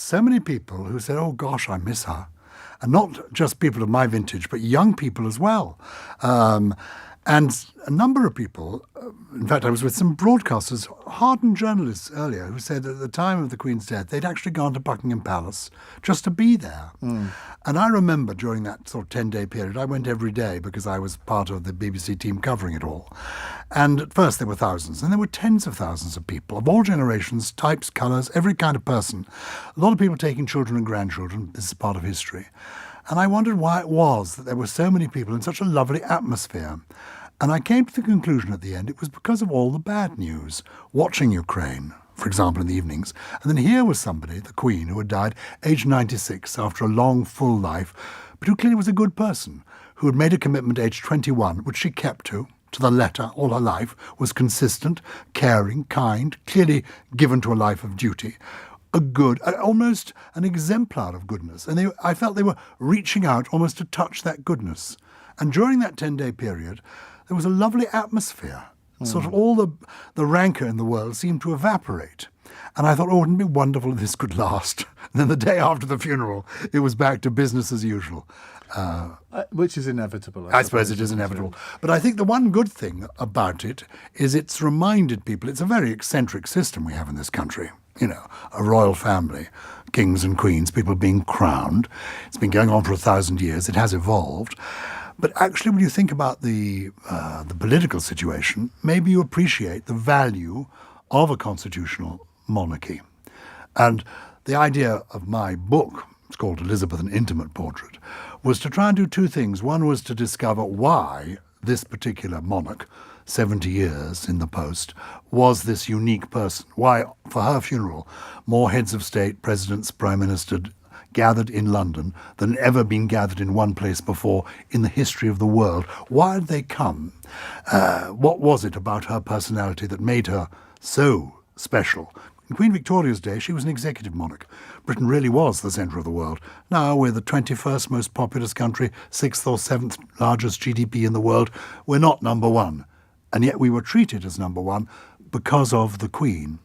so many people who said, oh gosh, I miss her. And not just people of my vintage, but young people as well. And a number of people, in fact, I was with some broadcasters, hardened journalists earlier, who said at the time of the Queen's death, they'd actually gone to Buckingham Palace just to be there. And I remember during that sort of 10-day period, I went every day because I was part of the BBC team covering it all. And at first there were thousands, and there were tens of thousands of people of all generations, types, colours, every kind of person. A lot of people taking children and grandchildren. This is part of history. And I wondered why it was that there were so many people in such a lovely atmosphere. And I came to the conclusion at the end it was because of all the bad news. Watching Ukraine, for example, in the evenings. And then here was somebody, the Queen, who had died aged 96 after a long, full life, but who clearly was a good person, who had made a commitment aged 21, which she kept to the letter all her life, was consistent, caring, kind, clearly given to a life of duty. A good, almost an exemplar of goodness. And I felt they were reaching out almost to touch that goodness. And during that 10-day period, there was a lovely atmosphere. Sort of all the rancour in the world seemed to evaporate. And I thought, oh, wouldn't it be wonderful if this could last? And then the day after the funeral, it was back to business as usual. Which is inevitable. I suppose it is inevitable. But I think the one good thing about it is it's reminded people, it's a very eccentric system we have in this country. You know, a royal family, kings and queens, people being crowned. It's been going on for 1,000 years. It has evolved. But actually, when you think about the political situation, maybe you appreciate the value of a constitutional monarchy. And the idea of my book, it's called Elizabeth, an Intimate Portrait, was to try and do two things. One was to discover why this particular monarch, 70 years in the post, was this unique person. Why, for her funeral, more heads of state, presidents, prime ministers, gathered in London than had ever been gathered in one place before in the history of the world. Why had they come? What was it about her personality that made her so special? In Queen Victoria's day, she was an executive monarch. Britain really was the centre of the world. Now we're the 21st most populous country, 6th or 7th largest GDP in the world. We're not number one. And yet we were treated as number one because of the Queen.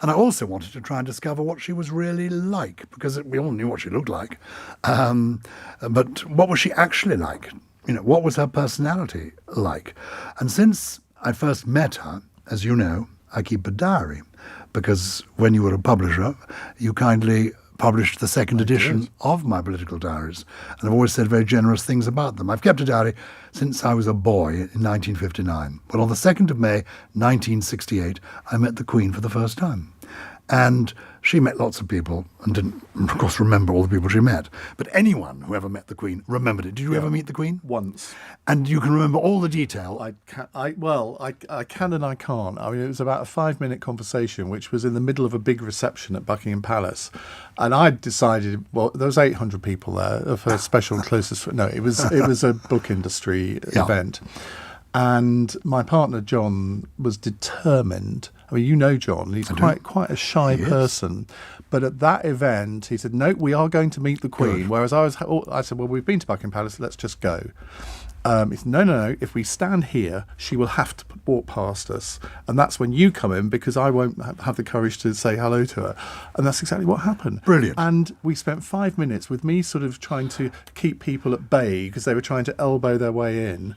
And I also wanted to try and discover what she was really like, because we all knew what she looked like. But what was she actually like? You know, what was her personality like? And since I first met her, as you know, I keep a diary, because when you were a publisher, you kindly published the second edition of my political diaries. And I've always said very generous things about them. I've kept a diary since I was a boy in 1959. But on the 2nd of May, 1968, I met the Queen for the first time. And she met lots of people and didn't, of course, remember all the people she met. But anyone who ever met the Queen remembered it. Did you ever meet the Queen? Once. And you can remember all the detail? I can and I can't. I mean, it was about a 5-minute conversation, which was in the middle of a big reception at Buckingham Palace. And I decided, well, there was 800 people there of her special and closest. No, it was a book industry event. And my partner, John, was determined. I mean, you know John, he's quite a shy person. But at that event, he said, no, we are going to meet the Queen. Good. Whereas I said, well, we've been to Buckingham Palace, let's just go. He said, no, if we stand here, she will have to walk past us. And that's when you come in, because I won't have the courage to say hello to her. And that's exactly what happened. Brilliant. And we spent 5 minutes with me sort of trying to keep people at bay because they were trying to elbow their way in.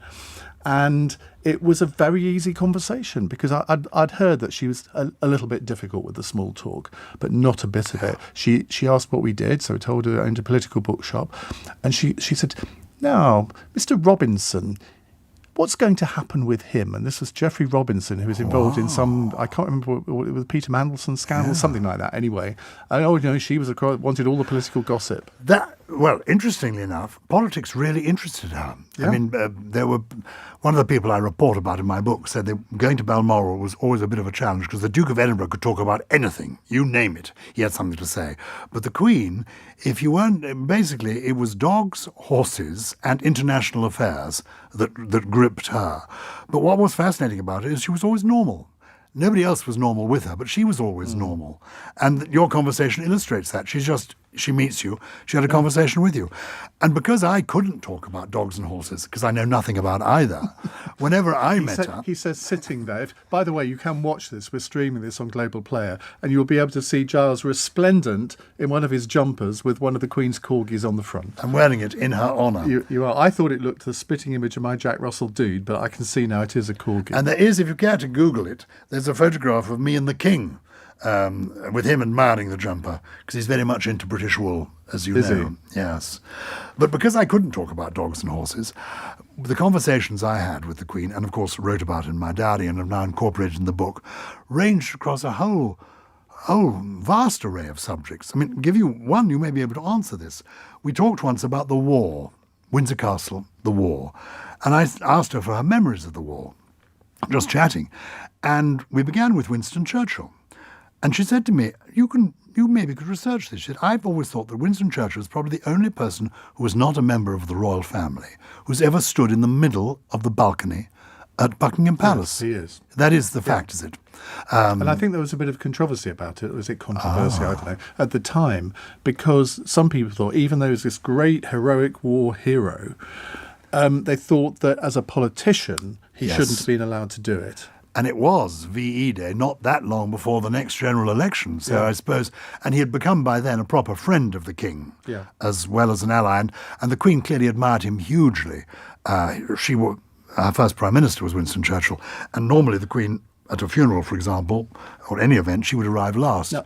And it was a very easy conversation because I'd heard that she was a little bit difficult with the small talk, but not a bit of it. She asked what we did, so we told her we owned a political bookshop. And she said, now, Mr. Robinson, what's going to happen with him? And this was Geoffrey Robinson, who was involved in some, I can't remember what it was, Peter Mandelson scandal, something like that. Anyway, and she was wanted all the political gossip. Well, interestingly enough, politics really interested her. Yeah. I mean, one of the people I report about in my book said that going to Balmoral was always a bit of a challenge because the Duke of Edinburgh could talk about anything, you name it, he had something to say. But the Queen, if you weren't, basically it was dogs, horses and international affairs that gripped her. But what was fascinating about it is she was always normal. Nobody else was normal with her, but she was always normal. And your conversation illustrates that. She's just she meets you, she had a conversation with you. And because I couldn't talk about dogs and horses, because I know nothing about either, whenever I met her... He says sitting there. By the way, you can watch this. We're streaming this on Global Player, and you'll be able to see Gyles resplendent in one of his jumpers with one of the Queen's corgis on the front. I'm wearing it in her honour. You are. I thought it looked the spitting image of my Jack Russell dude, but I can see now it is a corgi. And there is, if you care to Google it, there's a photograph of me and the King, with him admiring the jumper, because he's very much into British wool, as you know. Yes. But because I couldn't talk about dogs and horses, the conversations I had with the Queen, and of course wrote about in my diary and have now incorporated in the book, ranged across a whole vast array of subjects. I mean, give you one, you may be able to answer this. We talked once about the war, Windsor Castle, the war, and I asked her for her memories of the war, just chatting. And we began with Winston Churchill. And she said to me, you maybe could research this. She said, I've always thought that Winston Churchill is probably the only person who was not a member of the royal family who's ever stood in the middle of the balcony at Buckingham Palace. Yes, he is. That is the fact, is it? And I think there was a bit of controversy about it. Was it controversy? I don't know. At the time, because some people thought, even though he was this great heroic war hero, they thought that as a politician, he shouldn't have been allowed to do it. And it was VE Day, not that long before the next general election. So I suppose, and he had become by then a proper friend of the King, as well as an ally. And the Queen clearly admired him hugely. Her first Prime Minister was Winston Churchill. And normally the Queen, at a funeral, for example, or any event, she would arrive last. Now,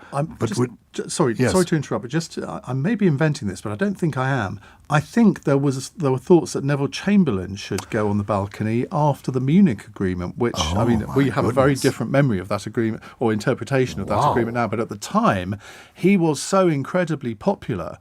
sorry to interrupt, but I may be inventing this, but I don't think I am. I think there were thoughts that Neville Chamberlain should go on the balcony after the Munich Agreement, which, we have a very different memory of that agreement, or interpretation of that agreement now, but at the time, he was so incredibly popular.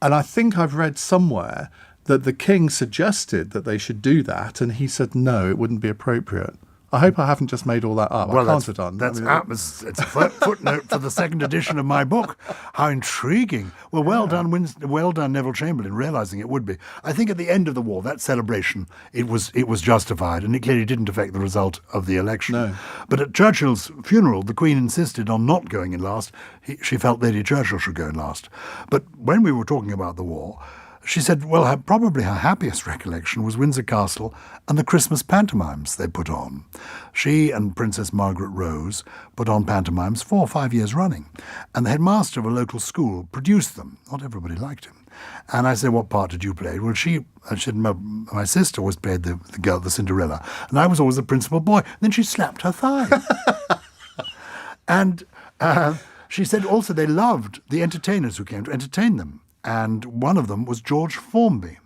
And I think I've read somewhere that the King suggested that they should do that, and he said no, it wouldn't be appropriate. I hope I haven't just made all that up. Well, I can't have done. It's a footnote for the second edition of my book. How intriguing. Well, well done, Neville Chamberlain, realising it would be. I think at the end of the war, that celebration, it was justified, and it clearly didn't affect the result of the election. No. But at Churchill's funeral, the Queen insisted on not going in last. She felt Lady Churchill should go in last. But when we were talking about the war, she said, well, probably her happiest recollection was Windsor Castle and the Christmas pantomimes they put on. She and Princess Margaret Rose put on pantomimes 4 or 5 years running, and the headmaster of a local school produced them. Not everybody liked him. And I said, what part did you play? Well, she said, my sister always played the girl, the Cinderella, and I was always the principal boy. And then she slapped her thigh. And she said also they loved the entertainers who came to entertain them. And one of them was George Formby.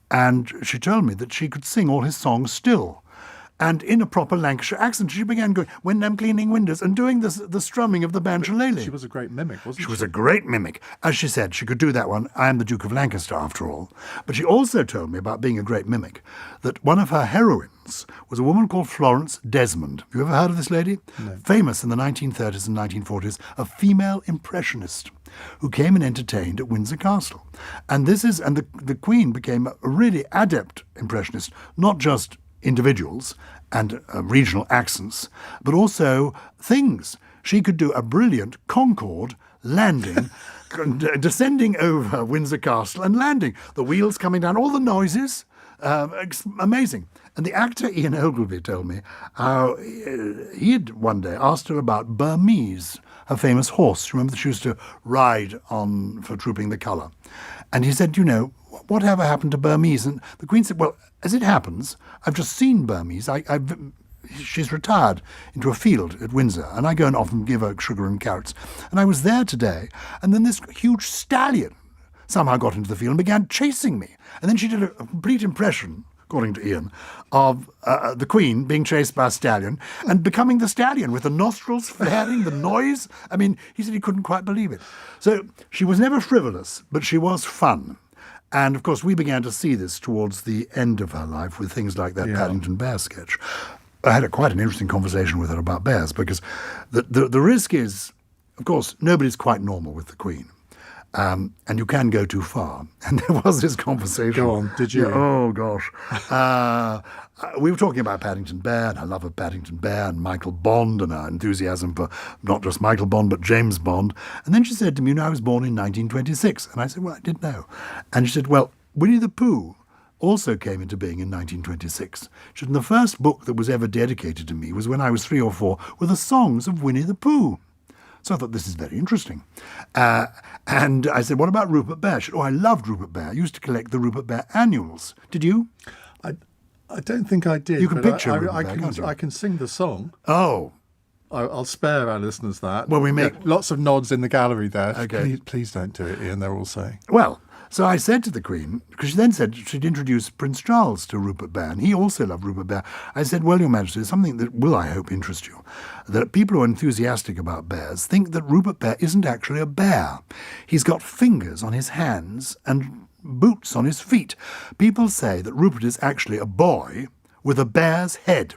And she told me that she could sing all his songs still. And in a proper Lancashire accent, she began going, when I'm cleaning windows, and doing the strumming of the banjolele. She was a great mimic, wasn't she? She was a great mimic. As she said, she could do that one. I am the Duke of Lancaster, after all. But she also told me about being a great mimic, that one of her heroines was a woman called Florence Desmond. Have you ever heard of this lady? No. Famous in the 1930s and 1940s, a female impressionist who came and entertained at Windsor Castle. And the Queen became a really adept impressionist, not just individuals and regional accents, but also things. She could do a brilliant Concorde landing, descending over Windsor Castle and landing. The wheels coming down, all the noises. Amazing. And the actor Ian Ogilvy told me how he had one day asked her about Burmese, her famous horse. Remember that she used to ride on for Trooping the Colour. And he said, whatever happened to Burmese? And the Queen said, well, as it happens, I've just seen Burmese. She's retired into a field at Windsor, and I go and often give her sugar and carrots. And I was there today, and then this huge stallion somehow got into the field and began chasing me. And then she did a complete impression, according to Ian, of the Queen being chased by a stallion and becoming the stallion with the nostrils flaring, the noise. I mean, he said he couldn't quite believe it. So she was never frivolous, but she was fun. And, of course, we began to see this towards the end of her life with things like that Paddington Bear sketch. I had quite an interesting conversation with her about bears because the risk is, of course, nobody's quite normal with the Queen. and you can go too far. And there was this conversation. Go on, did you? Yeah, oh, gosh. We were talking about Paddington Bear and her love of Paddington Bear and Michael Bond and her enthusiasm for not just Michael Bond but James Bond. And then she said to me, I was born in 1926. And I said, well, I didn't know. And she said, well, Winnie the Pooh also came into being in 1926. She said, the first book that was ever dedicated to me was when I was 3 or 4 with the songs of Winnie the Pooh. So I thought, this is very interesting. And I said, what about Rupert Bear? She said, I loved Rupert Bear. I used to collect the Rupert Bear annuals. Did you? I don't think I did. You can but picture Rupert Bear, can't you? I can sing the song. Oh. I'll spare our listeners that. Well, we make... lots of nods in the gallery there. Okay. Please don't do it, Ian, they're all saying. Well, so I said to the Queen, because she then said she'd introduce Prince Charles to Rupert Bear, and he also loved Rupert Bear. I said, well, Your Majesty, there's something that will, I hope, interest you. That people who are enthusiastic about bears think that Rupert Bear isn't actually a bear. He's got fingers on his hands and boots on his feet. People say that Rupert is actually a boy with a bear's head.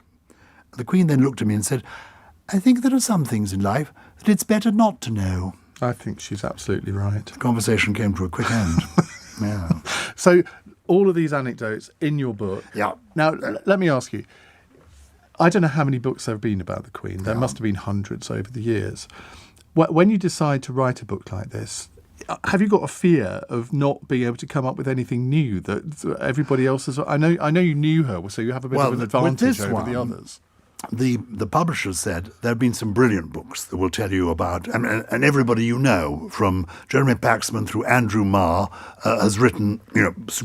The Queen then looked at me and said, I think there are some things in life that it's better not to know. I think she's absolutely right. The conversation came to a quick end. Yeah. So all of these anecdotes in your book. Yeah. Now, let me ask you, I don't know how many books there have been about the Queen. There must have been hundreds over the years. When you decide to write a book like this, have you got a fear of not being able to come up with anything new that everybody else has? I know you knew her, so you have a bit of an advantage over the others. The publishers said there have been some brilliant books that will tell you about, and everybody you know, from Jeremy Paxman through Andrew Marr, has written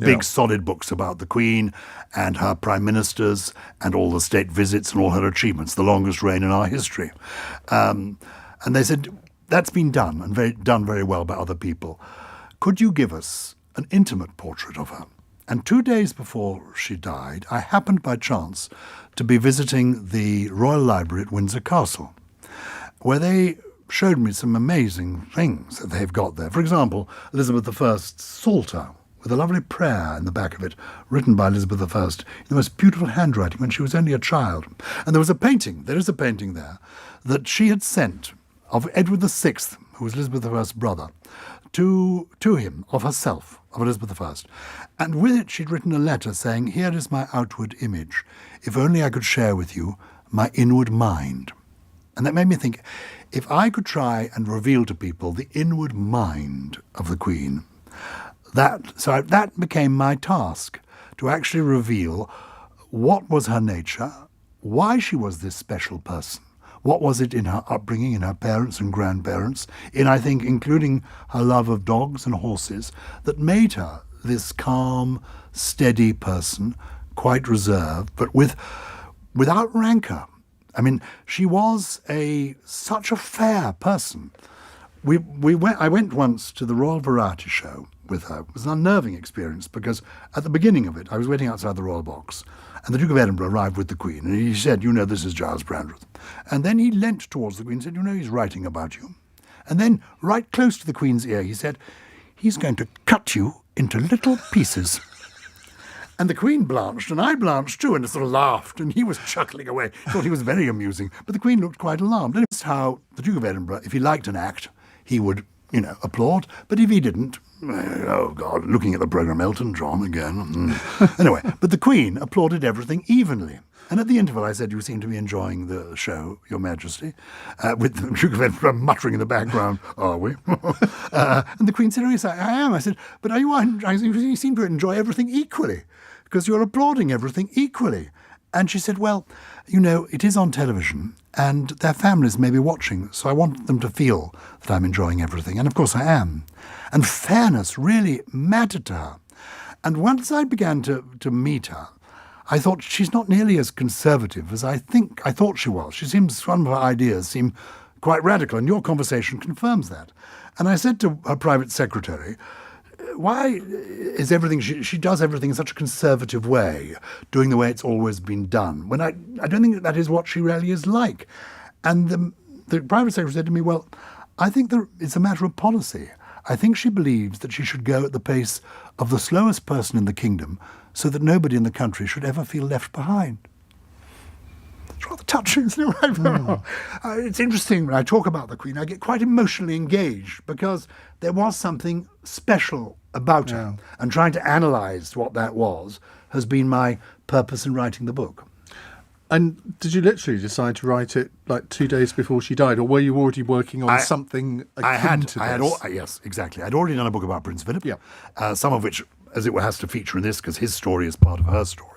big solid books about the Queen and her prime ministers and all the state visits and all her achievements, the longest reign in our history. And they said that's been done and done very well by other people. Could you give us an intimate portrait of her? And 2 days before she died, I happened by chance to be visiting the Royal Library at Windsor Castle, where they showed me some amazing things that they've got there. For example, Elizabeth I's Psalter, with a lovely prayer in the back of it, written by Elizabeth I in the most beautiful handwriting when she was only a child. And there is a painting there, that she had sent of Edward VI, who was Elizabeth I's brother, to him, of herself, of Elizabeth I. And with it she'd written a letter saying, here is my outward image. If only I could share with you my inward mind. And that made me think, if I could try and reveal to people the inward mind of the Queen, that became my task, to actually reveal what was her nature, why she was this special person. What was it in her upbringing, in her parents and grandparents, I think, including her love of dogs and horses, that made her this calm, steady person, quite reserved, but without rancour. I mean, she was such a fair person. I went once to the Royal Variety Show with her. It was an unnerving experience because at the beginning of it, I was waiting outside the Royal Box, and the Duke of Edinburgh arrived with the Queen, and he said, this is Gyles Brandreth. And then he leant towards the Queen and said, he's writing about you. And then, right close to the Queen's ear, he said, he's going to cut you into little pieces. And the Queen blanched, and I blanched too, and sort of laughed, and he was chuckling away. Thought he was very amusing. But the Queen looked quite alarmed. And it's how the Duke of Edinburgh, if he liked an act, he would, applaud. But if he didn't, oh God, looking at the programme, Elton John again. Anyway, but the Queen applauded everything evenly. And at the interval, I said, you seem to be enjoying the show, Your Majesty, with the Duke of Edinburgh muttering in the background, are we? And the Queen said, yes, I am. I said, but you seem to enjoy everything equally, because you're applauding everything equally. And she said, well, it is on television, and their families may be watching, so I want them to feel that I'm enjoying everything. And of course I am. And fairness really mattered to her. And once I began to meet her, I thought she's not nearly as conservative as I thought she was. Some of her ideas seem quite radical, and your conversation confirms that. And I said to her private secretary, why is everything, she does everything in such a conservative way, doing the way it's always been done, when I don't think that is what she really is like. And the private secretary said to me, well, I think it's a matter of policy. I think she believes that she should go at the pace of the slowest person in the kingdom so that nobody in the country should ever feel left behind. It's rather touching, isn't it? It's interesting when I talk about the Queen, I get quite emotionally engaged because there was something special about her. And trying to analyse what that was has been my purpose in writing the book. And did you literally decide to write it like 2 days before she died, or were you already working on something akin to this? Yes, exactly. I'd already done a book about Prince Philip, some of which, as it were, has to feature in this because his story is part of her story.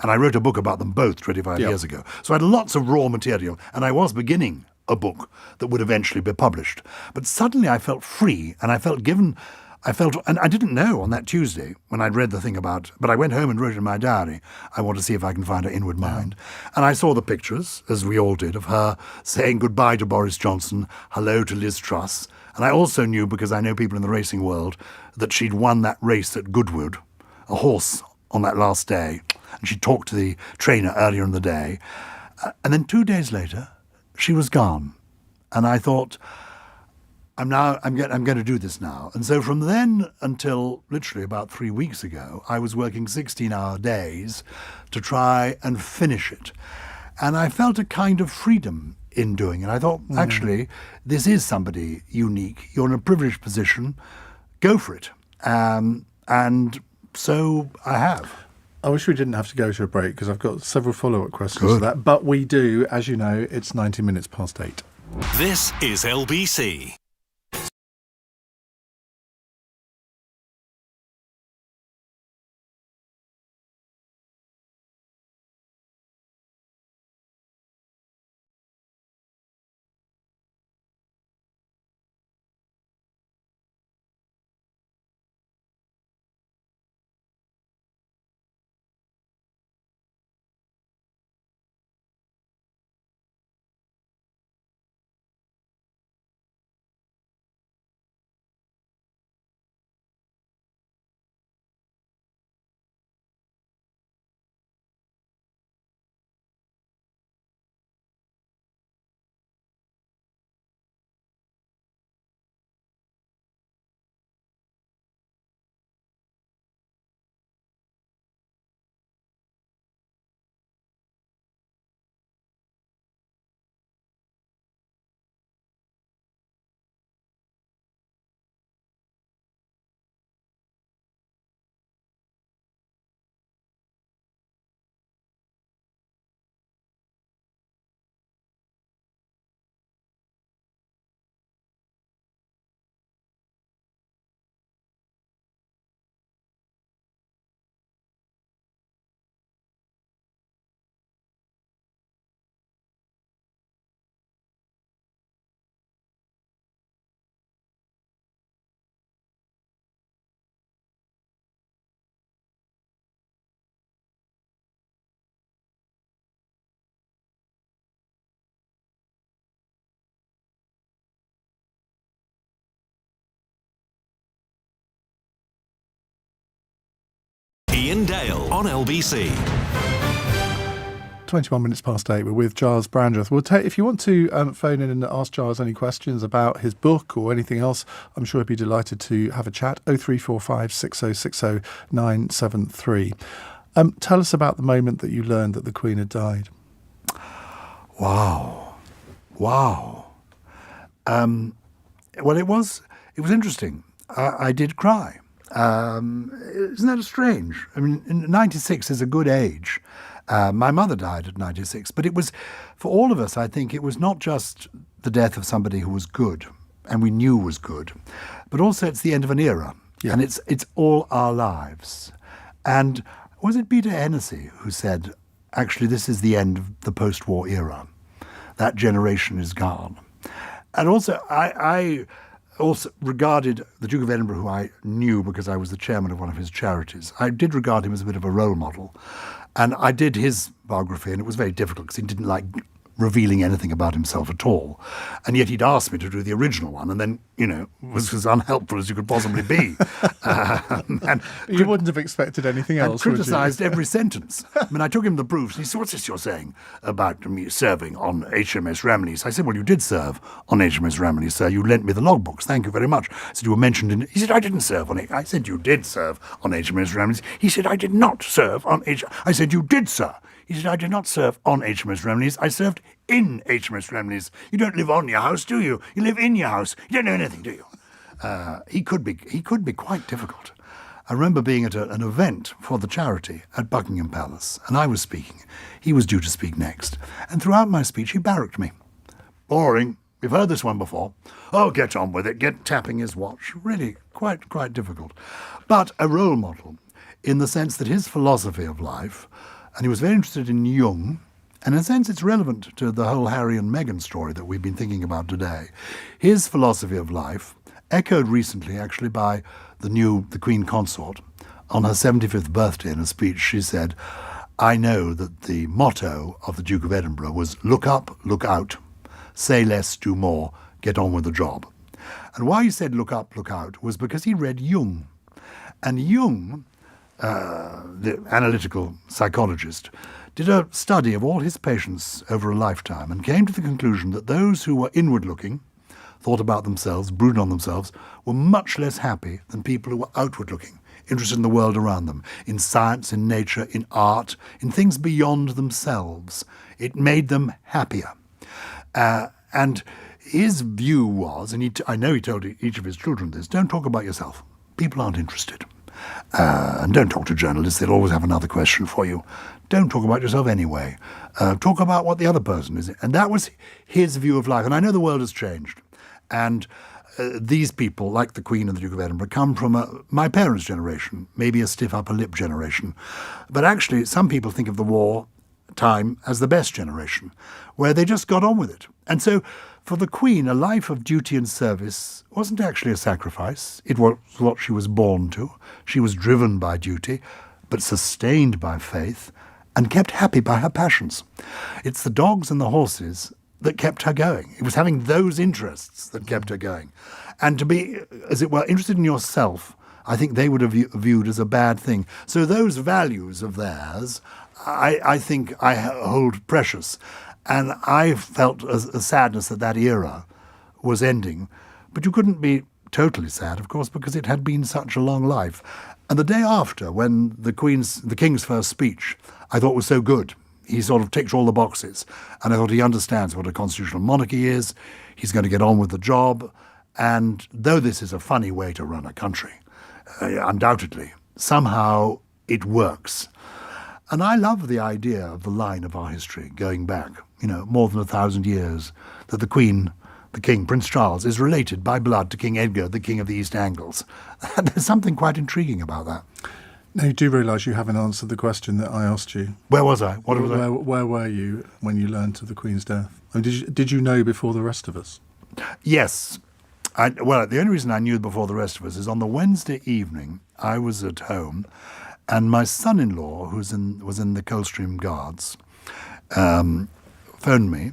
And I wrote a book about them both 25 years ago. So I had lots of raw material, and I was beginning a book that would eventually be published. But suddenly I felt free, and and I didn't know on that Tuesday when I'd read the thing but I went home and wrote in my diary, I want to see if I can find her inward mind. And I saw the pictures, as we all did, of her saying goodbye to Boris Johnson, hello to Liz Truss. And I also knew, because I know people in the racing world, that she'd won that race at Goodwood, a horse, on that last day. And she talked to the trainer earlier in the day. And then 2 days later, she was gone. And I thought, I'm going to do this now. And so from then until literally about 3 weeks ago, I was working 16-hour days to try and finish it. And I felt a kind of freedom in doing it. I thought, actually, this is somebody unique. You're in a privileged position. Go for it. And so I have. I wish we didn't have to go to a break because I've got several follow-up questions to that. But we do, as you know, it's 90 minutes past 8. This is LBC. Iain Dale on LBC. 21 minutes past 8, we're with Gyles Brandreth. If you want to phone in and ask Gyles any questions about his book or anything else, I'm sure he'd be delighted to have a chat. 0345 6060 973. Tell us about the moment that you learned that the Queen had died. Wow. Well, it was interesting. I did cry. Isn't that strange? I mean, 96 is a good age. My mother died at 96, but it was, for all of us, I think, it was not just the death of somebody who was good, and we knew was good, but also it's the end of an era, and it's all our lives. And was it Peter Hennessy who said, actually, this is the end of the post-war era. That generation is gone. And also, I also regarded the Duke of Edinburgh, who I knew because I was the chairman of one of his charities. I did regard him as a bit of a role model. And I did his biography, and it was very difficult because he didn't like revealing anything about himself at all. And yet he'd asked me to do the original one, and then, was as unhelpful as you could possibly be. And you wouldn't have expected anything else, and criticised every sentence. I mean, I took him the proofs, and he said, "What's this you're saying about me serving on HMS Ramillies?" I said, "Well, you did serve on HMS Ramillies, sir. You lent me the logbooks. Thank you very much." I said, "You were mentioned in..." He said, "I didn't serve on it." I said, "You did serve on HMS Ramillies." He said, "I did not serve on HMS..." I said, "You did, sir." He said, I did not serve on HMS Remley's, I served in HMS Remley's. You don't live on your house, do you? You live in your house. You don't know anything, do you? He could be quite difficult. I remember being at an event for the charity at Buckingham Palace, and I was speaking. He was due to speak next. And throughout my speech, he barracked me. Boring. We've heard this one before. Oh, get on with it. Get tapping his watch. Really, quite difficult. But a role model in the sense that his philosophy of life, and he was very interested in Jung, and in a sense it's relevant to the whole Harry and Meghan story that we've been thinking about today. His philosophy of life, echoed recently actually by the Queen Consort, on her 75th birthday in a speech, she said, I know that the motto of the Duke of Edinburgh was look up, look out, say less, do more, get on with the job. And why he said look up, look out was because he read Jung. And Jung, the analytical psychologist, did a study of all his patients over a lifetime and came to the conclusion that those who were inward-looking, thought about themselves, brooded on themselves, were much less happy than people who were outward-looking, interested in the world around them, in science, in nature, in art, in things beyond themselves. It made them happier. And his view was, and I know he told each of his children this, don't talk about yourself. People aren't interested. And don't talk to journalists, they'll always have another question for you. Don't talk about yourself anyway. Talk about what the other person is. And that was his view of life. And I know the world has changed. And these people, like the Queen and the Duke of Edinburgh, come from my parents' generation, maybe a stiff upper lip generation. But actually, some people think of the war time as the best generation, where they just got on with it. And so for the Queen, a life of duty and service wasn't actually a sacrifice. It was what she was born to. She was driven by duty, but sustained by faith, and kept happy by her passions. It's the dogs and the horses that kept her going. It was having those interests that kept her going. And to be, as it were, interested in yourself, I think they would have viewed as a bad thing. So those values of theirs, I think I hold precious. And I felt a sadness that era was ending. But you couldn't be totally sad, of course, because it had been such a long life. And the day after, when the King's first speech, I thought was so good. He sort of ticks all the boxes. And I thought he understands what a constitutional monarchy is. He's going to get on with the job. And though this is a funny way to run a country, undoubtedly, somehow it works. And I love the idea of the line of our history going back, more than 1,000 years, that the Queen, the King, Prince Charles, is related by blood to King Edgar, the King of the East Angles. And there's something quite intriguing about that. Now, you do realise you haven't answered the question that I asked you. Where was I? Where were you when you learned of the Queen's death? I mean, did you know before the rest of us? Yes. Well, the only reason I knew before the rest of us is on the Wednesday evening, I was at home, and my son-in-law, who was in the Coldstream Guards, phoned me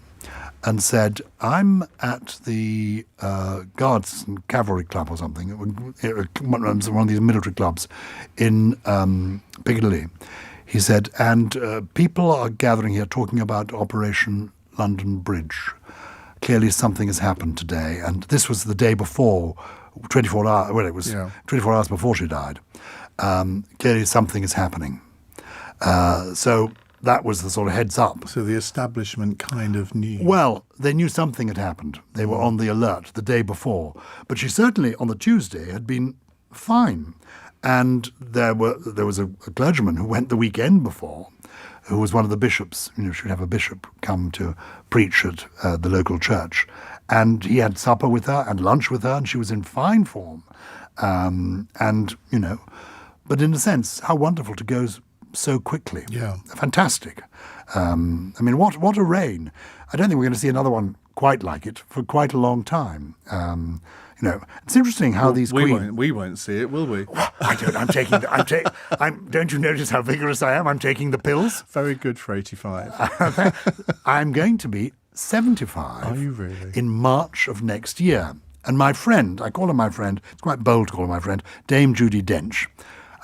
and said, I'm at the Guards and Cavalry Club or something, one of these military clubs in Piccadilly. He said, and people are gathering here talking about Operation London Bridge. Clearly something has happened today. And this was the day before, 24 hours, well, it was 24 hours before she died. Clearly something is happening. So that was the sort of heads up. So the establishment kind of knew. Well, they knew something had happened. They were on the alert the day before. But she certainly, on the Tuesday, had been fine. And there was a clergyman who went the weekend before, who was one of the bishops. She'd have a bishop come to preach at the local church. And he had supper with her and lunch with her, and she was in fine form. But in a sense, how wonderful to go so quickly. Yeah. Fantastic. What a reign. I don't think we're going to see another one quite like it for quite a long time. It's interesting how these queens... We won't see it, will we? I don't. Don't you notice how vigorous I am? I'm taking the pills. Very good for 85. I'm going to be 75. Are you really? In March of next year. And my friend, I call her my friend, it's quite bold to call her my friend, Dame Judi Dench,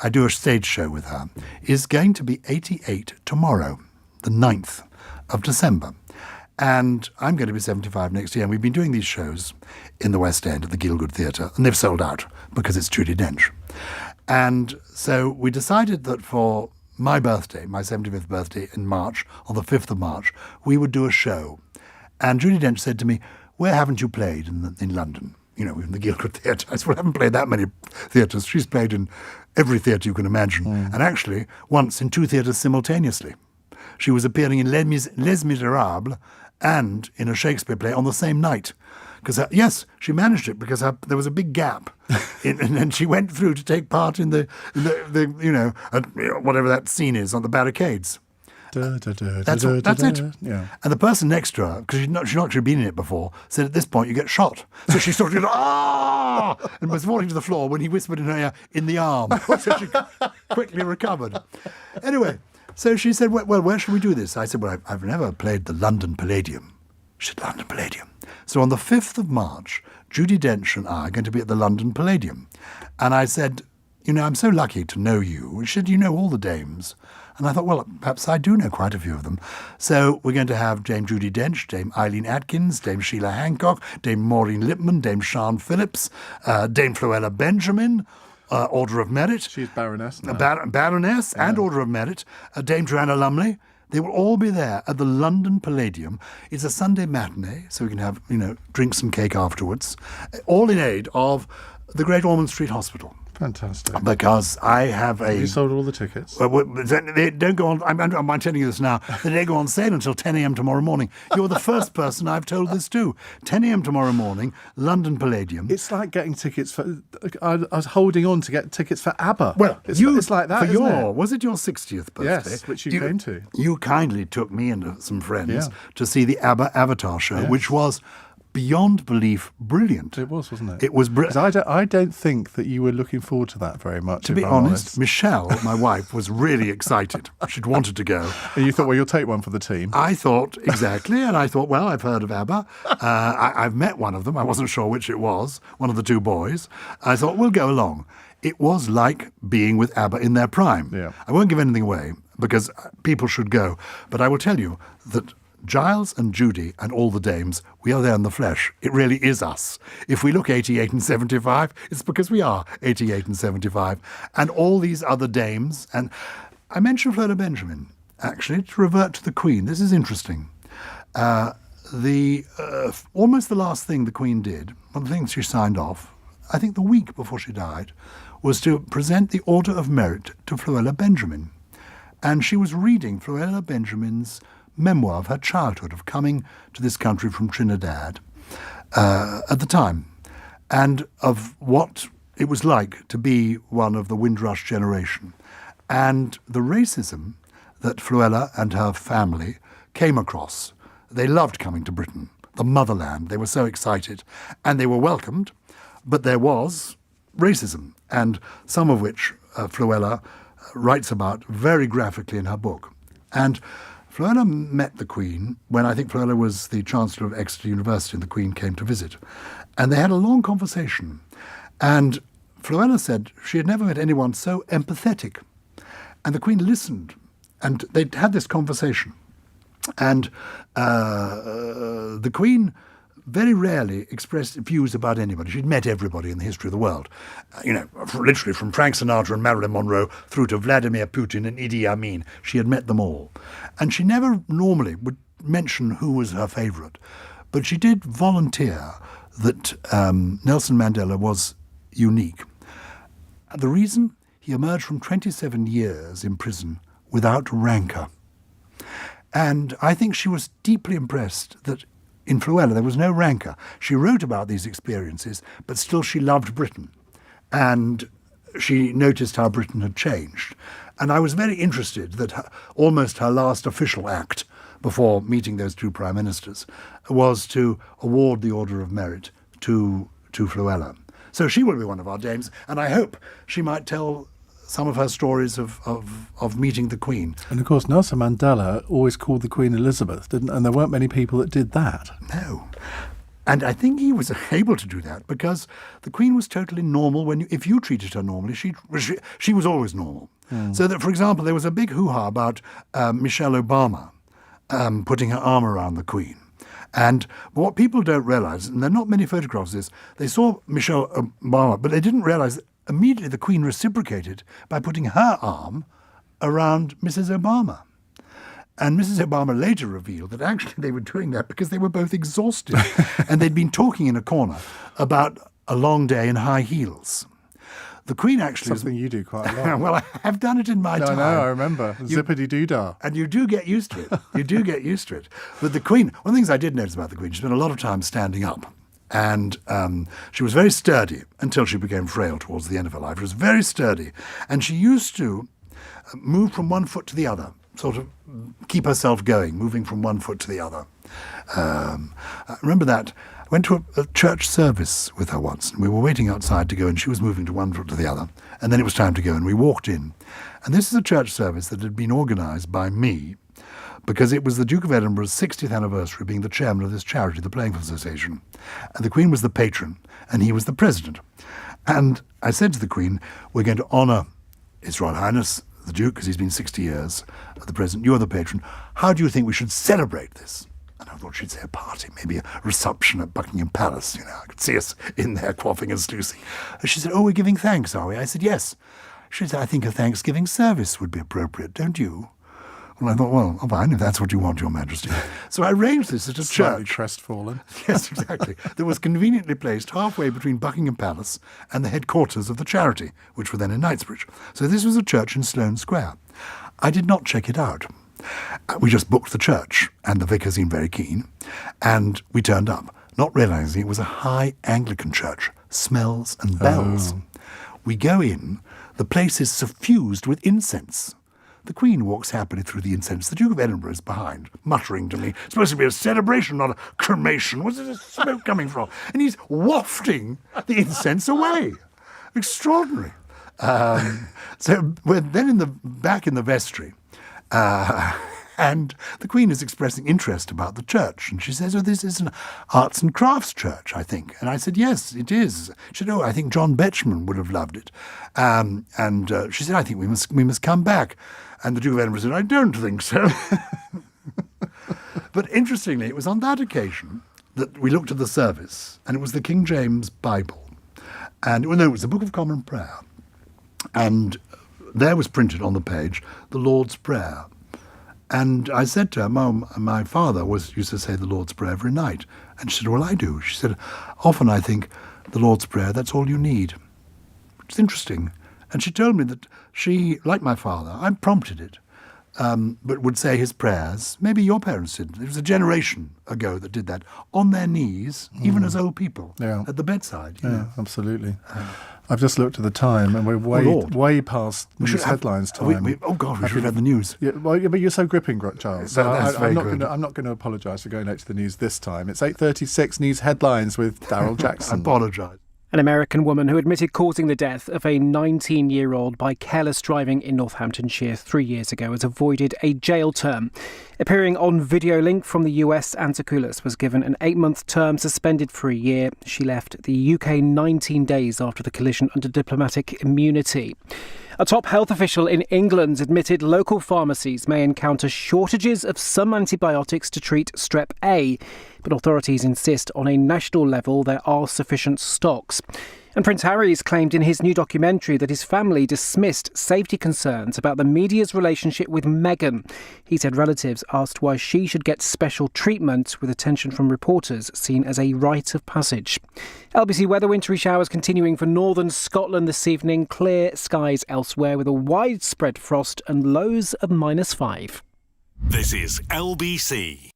I do a stage show with her, is going to be 88 tomorrow, the 9th of December. And I'm going to be 75 next year. And we've been doing these shows in the West End at the Gielgud Theatre, and they've sold out because it's Judi Dench. And so we decided that for my birthday, my 75th birthday in March, on the 5th of March, we would do a show. And Judi Dench said to me, where haven't you played in London? You know, in the Guildford Theatre. I said, well, I haven't played that many theatres. She's played in every theatre you can imagine. And actually, once in 2 theatres simultaneously. She was appearing in Les Miserables and in a Shakespeare play on the same night. Because, yes, she managed it because there was a big gap. And then she went through to take part in the whatever that scene is on the barricades. That's it. Yeah. And the person next to her, because she'd not actually been in it before, said at this point you get shot. So she sort of and was falling to the floor when he whispered in her ear, in the arm. So she quickly recovered. Anyway, so she said, well, where should we do this? I said, well, I've never played the London Palladium. She said, London Palladium. So on the 5th of March, Judi Dench and I are going to be at the London Palladium. And I said, you know, I'm so lucky to know you. She said, you know all the dames. And I thought, well, perhaps I do know quite a few of them. So we're going to have Dame Judi Dench, Dame Eileen Atkins, Dame Sheila Hancock, Dame Maureen Lipman, Dame Sian Phillips, Dame Floella Benjamin, Order of Merit. She's Baroness now. Baroness and Order of Merit, Dame Joanna Lumley. They will all be there at the London Palladium. It's a Sunday matinee, so we can have, drinks and cake afterwards, all in aid of the Great Ormond Street Hospital. Fantastic. Because I have You sold all the tickets? They don't go on. I'm telling you this now. They don't go on sale until 10 a.m. tomorrow morning. You're the first person I've told this to. 10 a.m. tomorrow morning, London Palladium. It's like getting tickets for. I was holding on to get tickets for ABBA. Well, it's like that. For isn't it? was it your 60th birthday? Yes, which you came to. You kindly took me and some friends to see the ABBA Avatar show, which was beyond belief brilliant. It was, wasn't it? It was brilliant. I don't think that you were looking forward to that very much. To be honest, Michelle, my wife, was really excited. She'd wanted to go. And you thought, well, you'll take one for the team. I thought, exactly, and I thought, well, I've heard of ABBA. I've met one of them. I wasn't sure which it was, one of the 2 boys. I thought, we'll go along. It was like being with ABBA in their prime. Yeah. I won't give anything away, because people should go. But I will tell you that Gyles and Judi and all the dames, we are there in the flesh. It really is us. If we look 88 and 75, it's because we are 88 and 75. And all these other dames, and I mentioned Floella Benjamin, actually, to revert to the Queen. This is interesting. Almost the last thing the Queen did, one of the things she signed off, I think the week before she died, was to present the Order of Merit to Floella Benjamin. And she was reading Floella Benjamin's memoir of her childhood, of coming to this country from Trinidad at the time, and of what it was like to be one of the Windrush generation, and the racism that Floella and her family came across. They loved coming to Britain, the motherland. They were so excited, and they were welcomed, but there was racism, and some of which Floella writes about very graphically in her book. And Floella met the Queen when I think Floella was the Chancellor of Exeter University and the Queen came to visit. And they had a long conversation. And Floella said she had never met anyone so empathetic. And the Queen listened. And they had this conversation. And the Queen very rarely expressed views about anybody. She'd met everybody in the history of the world. Literally from Frank Sinatra and Marilyn Monroe through to Vladimir Putin and Idi Amin. She had met them all. And she never normally would mention who was her favourite. But she did volunteer that Nelson Mandela was unique. And the reason? He emerged from 27 years in prison without rancour. And I think she was deeply impressed that in Floella, there was no rancour. She wrote about these experiences, but still she loved Britain. And she noticed how Britain had changed. And I was very interested that almost her last official act before meeting those 2 prime ministers was to award the Order of Merit to Floella. So she will be one of our dames, and I hope she might tell some of her stories of meeting the Queen. And of course, Nelson Mandela always called the Queen Elizabeth, didn't? And there weren't many people that did that. No. And I think he was able to do that because the Queen was totally normal. If you treated her normally, she was always normal. So that, for example, there was a big hoo-ha about Michelle Obama putting her arm around the Queen. And what people don't realise, and there are not many photographs of this, they saw Michelle Obama, but they didn't realise that immediately the Queen reciprocated by putting her arm around Mrs. Obama. And Mrs. Obama later revealed that actually they were doing that because they were both exhausted. And they'd been talking in a corner about a long day in high heels. The Queen actually... Something you do quite a lot. Well, I have done it in my time. I remember. Zippity-doo-dah. And you do get used to it. You do get used to it. But the Queen... One of the things I did notice about the Queen, she spent a lot of time standing up. And she was very sturdy until she became frail towards the end of her life. She was very sturdy. And she used to move from one foot to the other, sort of keep herself going, moving from one foot to the other. I remember that. I went to a church service with her once, and we were waiting outside to go, and she was moving to one foot to the other. And then it was time to go, and we walked in. And this is a church service that had been organised by me, because it was the Duke of Edinburgh's 60th anniversary being the chairman of this charity, the Playing Field Association. And the Queen was the patron, and he was the president. And I said to the Queen, we're going to honour His Royal Highness, the Duke, because he's been 60 years, the president. You're the patron. How do you think we should celebrate this? And I thought she'd say a party, maybe a reception at Buckingham Palace. You know, I could see us in there quaffing and sluicing. And she said, oh, we're giving thanks, are we? I said, yes. She said, I think a Thanksgiving service would be appropriate, don't you? Well, I thought, well, fine, if that's what you want, Your Majesty. So I arranged this at a Slightly church. crestfallen. Yes, exactly. That was conveniently placed halfway between Buckingham Palace and the headquarters of the charity, which were then in Knightsbridge. So this was a church in Sloane Square. I did not check it out. We just booked the church, and the vicar seemed very keen, and we turned up, not realising it was a high Anglican church, smells and bells. Oh. We go in, the place is suffused with incense. The Queen walks happily through the incense. The Duke of Edinburgh is behind, muttering to me, it's supposed to be a celebration, not a cremation. Where's the smoke coming from? And he's wafting the incense away. Extraordinary. So we're then back in the vestry, and the Queen is expressing interest about the church. And she says, oh, this is an arts and crafts church, I think. And I said, yes, it is. She said, oh, I think John Betjeman would have loved it. And she said, I think we must come back. And the Duke of Edinburgh said, I don't think so. But interestingly, it was on that occasion that we looked at the service, and it was the King James Bible. And it was the Book of Common Prayer. And there was printed on the page, the Lord's Prayer. And I said to her, Mum, my father used to say the Lord's Prayer every night. And she said, well, I do. She said, often I think the Lord's Prayer, that's all you need. Which is interesting. And she told me that she, like my father, I prompted it, but would say his prayers. Maybe your parents did. There was a generation ago that did that, on their knees, even as old people, at the bedside. You know. Absolutely. I've just looked at the time, and we're way past news headlines time. Oh, God, we should have had the news. Yeah, but you're so gripping, Giles. That's very good. I'm not going to apologise for going late to the news this time. It's 8:36 news headlines with Daryl Jackson. I apologise. An American woman who admitted causing the death of a 19-year-old by careless driving in Northamptonshire 3 years ago has avoided a jail term. Appearing on video link from the US, Anticulus was given an 8-month term suspended for a year. She left the UK 19 days after the collision under diplomatic immunity. A top health official in England admitted local pharmacies may encounter shortages of some antibiotics to treat strep A, but authorities insist on a national level there are sufficient stocks. And Prince Harry's claimed in his new documentary that his family dismissed safety concerns about the media's relationship with Meghan. He said relatives asked why she should get special treatment, with attention from reporters seen as a rite of passage. LBC weather, wintry showers continuing for northern Scotland this evening. Clear skies elsewhere with a widespread frost and lows of -5. This is LBC.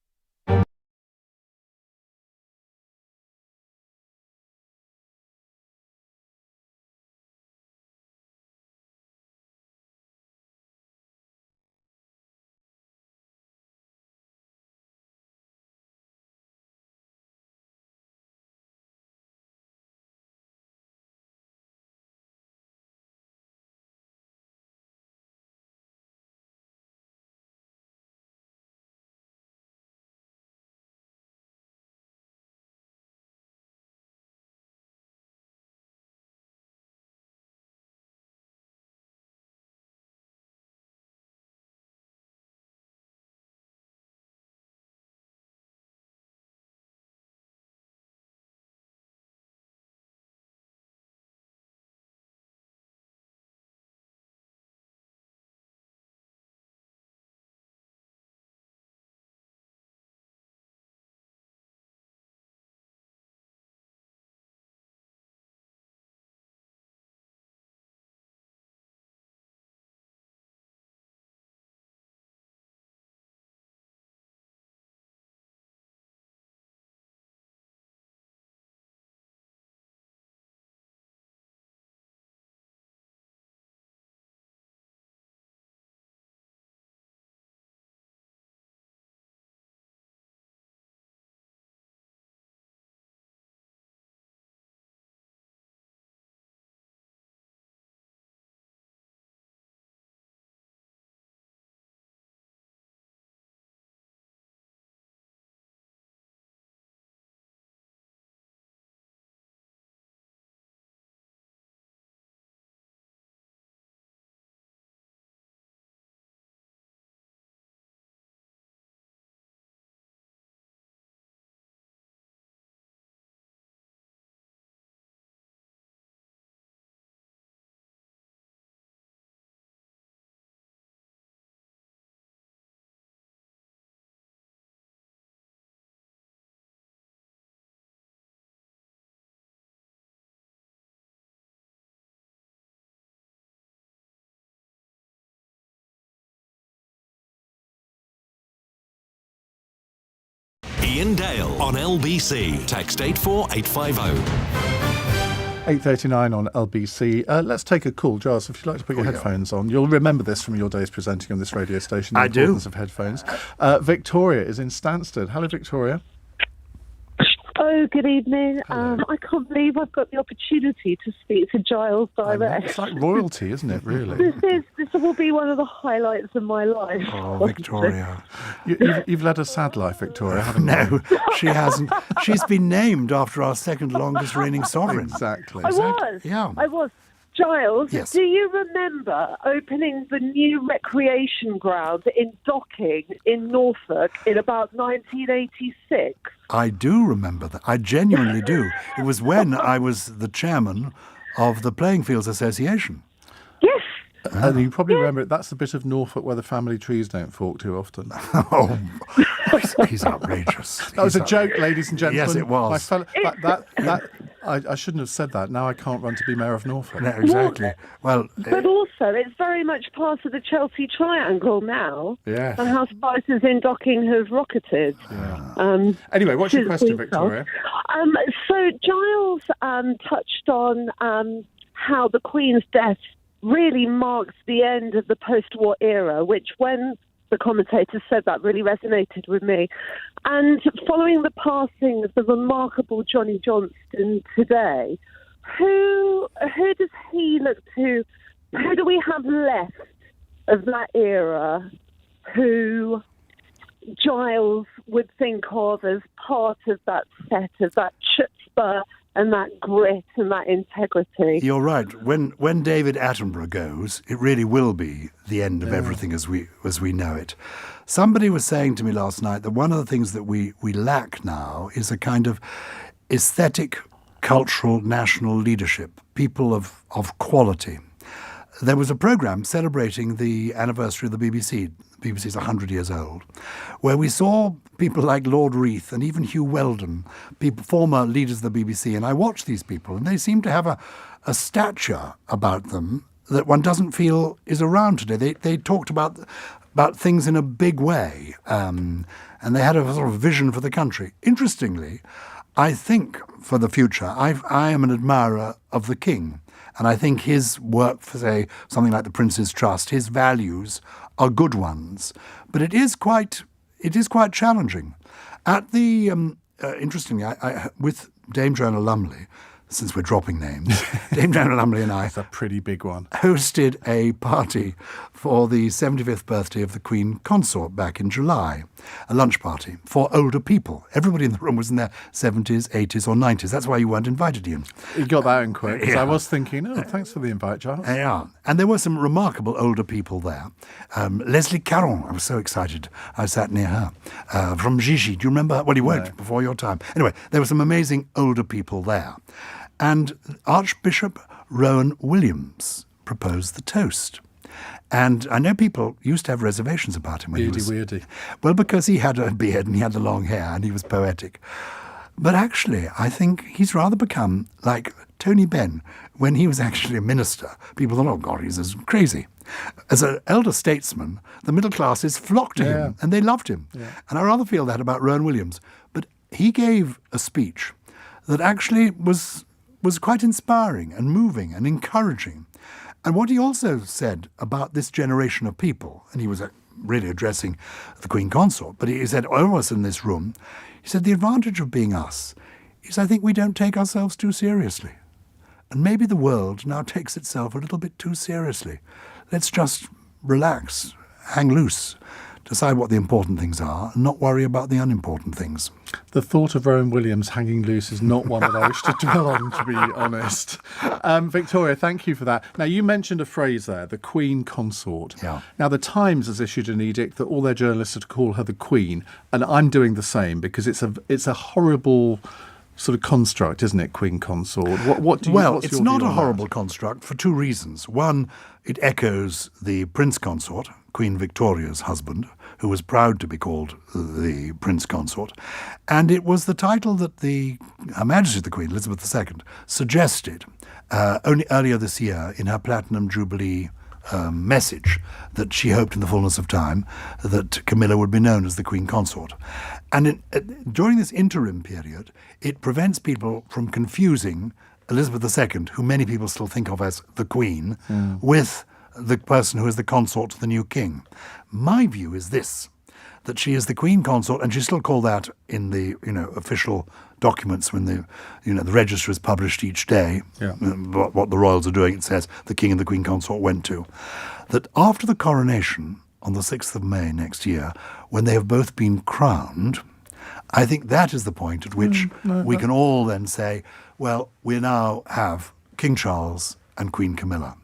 Iain Dale on LBC. Text 84850. 8:39 on LBC. Let's take a call. Giles, if you'd like to put your headphones on. You'll remember this from your days presenting on this radio station. The importance of headphones. Victoria is in Stansted. Hello, Victoria. Oh, good evening. Hello. I can't believe I've got the opportunity to speak to Gyles direct. It's like royalty, isn't it, really? This will be one of the highlights of my life. Oh, Victoria. You've led a sad life, Victoria, haven't you? No, she hasn't. She's been named after our second longest reigning sovereign. Exactly. I was. Yeah. I was. Giles, Yes. do you remember opening the new recreation ground in Docking in Norfolk in about 1986? I do remember that. I genuinely do. It was when I was the chairman of the Playing Fields Association. Yes. And you probably remember it. That's the bit of Norfolk where the family trees don't fork too often. Oh, he's outrageous. That was a joke, ladies and gentlemen. Yes, it was. My fellow, I shouldn't have said that. Now I can't run to be mayor of Norfolk. No, exactly. Well, But also, it's very much part of the Chelsea Triangle now. Yes. And house prices in Docking have rocketed. Anyway, what's your since question, we Victoria? So Giles touched on how the Queen's death really marks the end of the post-war era, which when the commentator said that really resonated with me. And following the passing of the remarkable Johnny Johnston today, who does he look to? Who do we have left of that era who Giles would think of as part of that set, of that chutzpah and that grit and that integrity? you're right. When David Attenborough goes, it really will be the end of everything as we know it. Somebody was saying to me last night that one of the things that we lack now is a kind of aesthetic, cultural, national leadership, people of quality. There was a programme celebrating the anniversary of the BBC. The BBC is 100 years old, where we saw people like Lord Reith and even Hugh Weldon, former leaders of the BBC, and I watched these people, and they seem to have a stature about them that one doesn't feel is around today. They talked about things in a big way, and they had a sort of vision for the country. Interestingly, I think for the future, I am an admirer of the King. And I think his work for, say, something like the Prince's Trust, his values are good ones. But it is quite challenging. At the interestingly, I with Dame Joanna Lumley, since we're dropping names, Dame Joanna Lumley and I It's a pretty big one. hosted a party for the 75th birthday of the Queen Consort back in July, a lunch party for older people. Everybody in the room was in their 70s, 80s or 90s. That's why you weren't invited, Ian. You got that in quick. 'Cause Yeah. I was thinking, thanks for the invite, Giles. Yeah, and there were some remarkable older people there. Leslie Caron, I was so excited. I sat near her. From Gigi, do you remember her? Well, you weren't before your time. Anyway, there were some amazing older people there. And Archbishop Rowan Williams proposed the toast. And I know people used to have reservations about him when he was... Weirdy. Well, because he had a beard and he had the long hair and he was poetic. But actually, I think he's rather become like Tony Benn when he was actually a minister. People thought, oh, God, he's as crazy. As an elder statesman, the middle classes flocked to him and they loved him. Yeah. And I rather feel that about Rowan Williams. But he gave a speech that actually was quite inspiring and moving and encouraging. And what he also said about this generation of people, and he was really addressing the Queen Consort, but he said, all of us in this room, he said, the advantage of being us is I think we don't take ourselves too seriously. And maybe the world now takes itself a little bit too seriously. Let's just relax, hang loose, decide what the important things are, and not worry about the unimportant things. The thought of Rowan Williams hanging loose is not one that I wish to dwell on, to be honest. Victoria, thank you for that. Now, you mentioned a phrase there, the Queen Consort. Yeah. Now, the Times has issued an edict that all their journalists are to call her the Queen, and I'm doing the same because it's a horrible sort of construct, isn't it, Queen Consort? What's it's your not view a on horrible that? construct for two reasons. One, it echoes the Prince Consort, Queen Victoria's husband, who was proud to be called the Prince Consort. And it was the title that Her Majesty the Queen, Elizabeth II, suggested only earlier this year in her Platinum Jubilee message that she hoped in the fullness of time that Camilla would be known as the Queen Consort. And during this interim period, it prevents people from confusing Elizabeth II, who many people still think of as the Queen, with the person who is the consort to the new king. My view is this, that she is the Queen Consort, and she's still called that in the official documents when the register is published each day. What the royals are doing, it says the King and the Queen Consort went to. That after the coronation on the 6th of May next year, when they have both been crowned, I think that is the point at which we can all then say, well, we now have King Charles and Queen Camilla.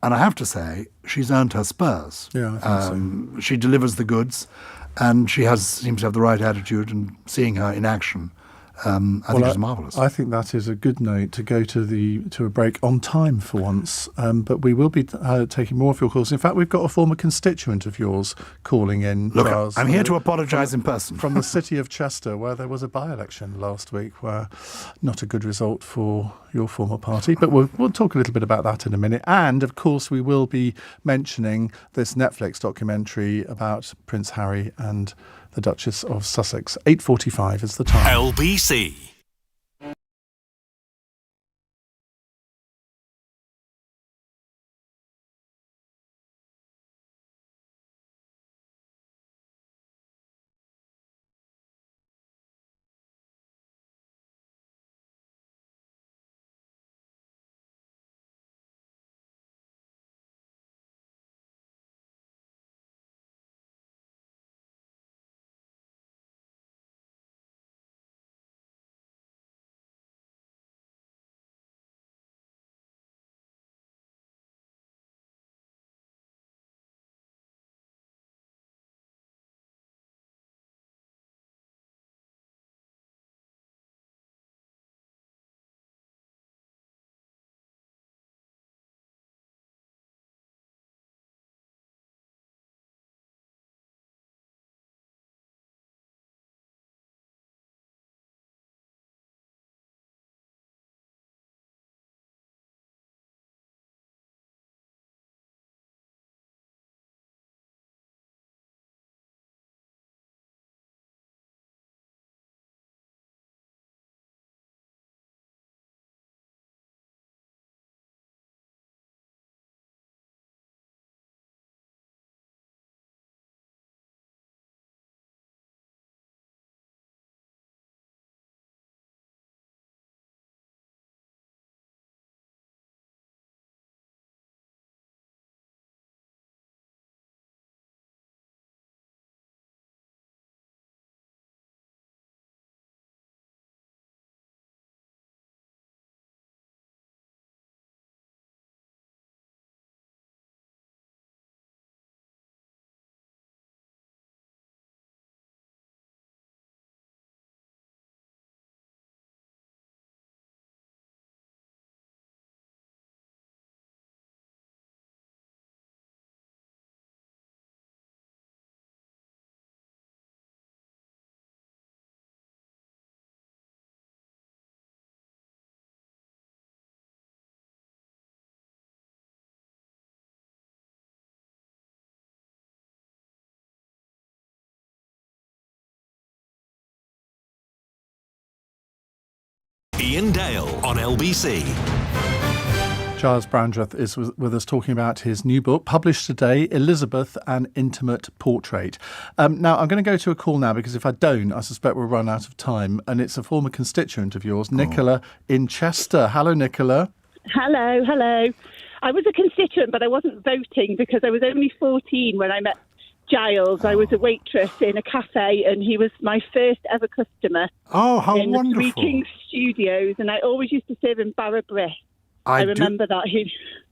And I have to say, she's earned her spurs. Yeah, I think so. She delivers the goods, and she seems to have the right attitude, and seeing her in action, I think it's marvellous. I think that is a good note to go to a break on time for once. But we will be taking more of your calls. In fact, we've got a former constituent of yours calling in. Look, Charles, I'm here to apologise in person. From the city of Chester, where there was a by-election last week, where not a good result for your former party. But we'll talk a little bit about that in a minute. And, of course, we will be mentioning this Netflix documentary about Prince Harry and the Duchess of Sussex. 8:45 is the time. LBC. Iain Dale on LBC. Gyles Brandreth is with us talking about his new book, published today, Elizabeth, An Intimate Portrait. Now, I'm going to go to a call now, because if I don't, I suspect we'll run out of time. And it's a former constituent of yours, Nicola in Chester. Hello, Nicola. Hello. I was a constituent, but I wasn't voting because I was only 14 when I met Gyles. I was a waitress in a cafe, and he was my first ever customer. Oh, how in wonderful. the Three Kings Studios, and I always used to serve him Barra Brick. I remember that.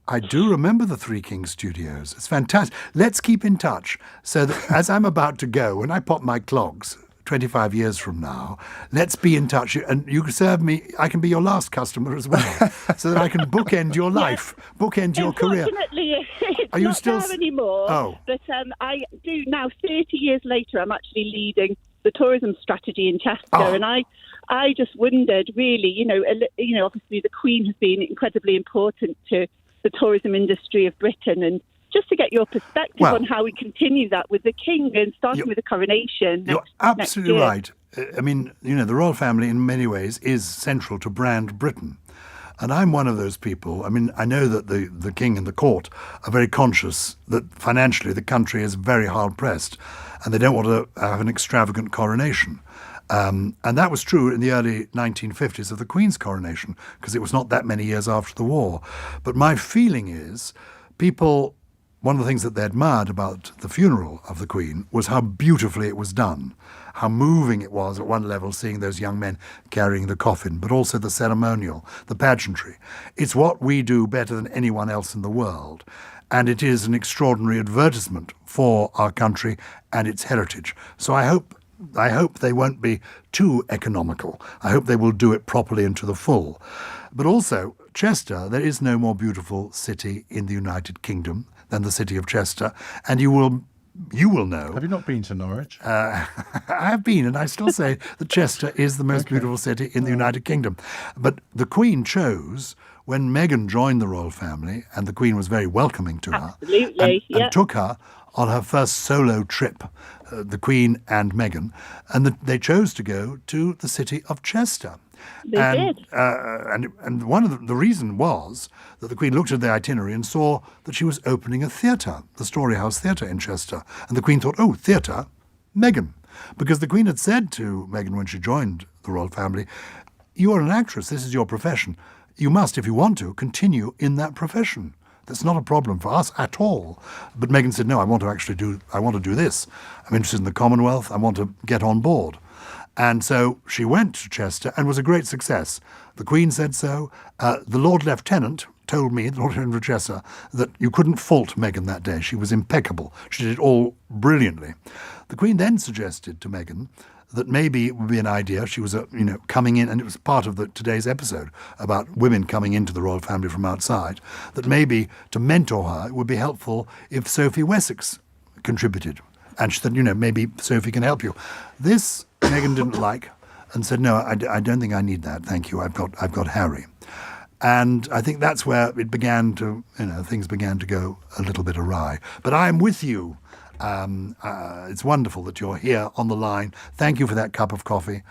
I do remember the Three Kings Studios. It's fantastic. Let's keep in touch so that as I'm about to go, when I pop my clogs 25 years from now, let's be in touch. And you can serve me, I can be your last customer as well, so that I can bookend your life, bookend your career. Unfortunately, it's Are you not still there anymore. Oh. But I do now, 30 years later, I'm actually leading the tourism strategy in Chester. Oh. And I just wondered, really, obviously the Queen has been incredibly important to the the tourism industry of Britain, and just to get your perspective on how we continue that with the King and starting with the coronation. You're absolutely right. I mean, the royal family in many ways is central to brand Britain. And I'm one of those people. I mean, I know that the King and the court are very conscious that financially the country is very hard pressed and they don't want to have an extravagant coronation. And that was true in the early 1950s of the Queen's coronation, because it was not that many years after the war. But my feeling is one of the things that they admired about the funeral of the Queen was how beautifully it was done, how moving it was at one level, seeing those young men carrying the coffin, but also the ceremonial, the pageantry. It's what we do better than anyone else in the world. And it is an extraordinary advertisement for our country and its heritage. So I hope they won't be too economical. I hope they will do it properly and to the full. But also, Chester, there is no more beautiful city in the United Kingdom than the city of Chester. And you will know. Have you not been to Norwich? I have been, and I still say that Chester is the most beautiful city in the United Kingdom. But the Queen chose, when Meghan joined the royal family, and the Queen was very welcoming to her, and took her on her first solo trip, the Queen and Meghan, and they chose to go to the city of Chester. They did. And one of the reason was that the Queen looked at the itinerary and saw that she was opening a theatre, the Story House Theatre in Chester. And the Queen thought, oh, theatre, Meghan. Because the Queen had said to Meghan when she joined the royal family, you are an actress, this is your profession. You must, if you want to, continue in that profession. That's not a problem for us at all. But Meghan said, no, I want to do this. I'm interested in the Commonwealth. I want to get on board. And so she went to Chester and was a great success. The Queen said so. The Lord Lieutenant told me, the Lord Lieutenant of Chester, that you couldn't fault Meghan that day. She was impeccable. She did it all brilliantly. The Queen then suggested to Meghan that maybe it would be an idea. She was, coming in, and it was part of today's episode about women coming into the royal family from outside, that maybe to mentor her, it would be helpful if Sophie Wessex contributed. And she said, maybe Sophie can help you. This Meghan didn't like and said, no, I don't think I need that. Thank you. I've got Harry. And I think that's where it began to, things began to go a little bit awry. But I'm with you. It's wonderful that you're here on the line. Thank you for that cup of coffee.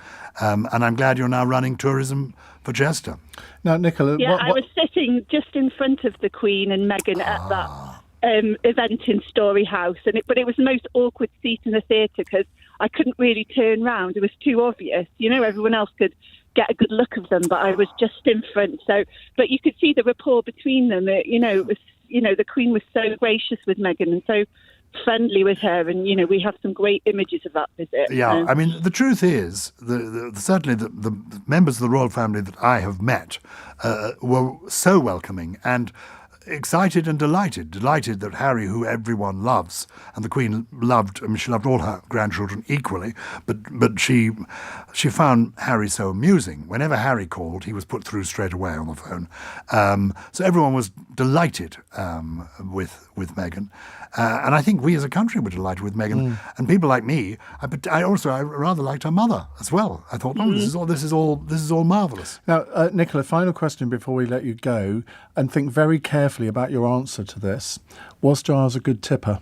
And I'm glad you're now running tourism for Chester. Now, Nicola... Yeah, I was sitting just in front of the Queen and Meghan at that event in Story House, but it was the most awkward seat in the theatre because I couldn't really turn round. It was too obvious. Everyone else could get a good look of them, but I was just in front. So, but you could see the rapport between them. It was, the Queen was so gracious with Meghan and so friendly with her, and we have some great images of that visit. Yeah, I mean, the truth is, certainly the members of the royal family that I have met were so welcoming and excited and delighted that Harry, who everyone loves, and the Queen loved, she loved all her grandchildren equally, but she found Harry so amusing. Whenever Harry called, he was put through straight away on the phone. So everyone was delighted with Meghan. And I think we as a country were delighted with Meghan. And people like me, I rather liked her mother as well. I thought, this is all marvellous. Now, Nicola, final question before we let you go, and think very carefully about your answer to this. Was Gyles a good tipper?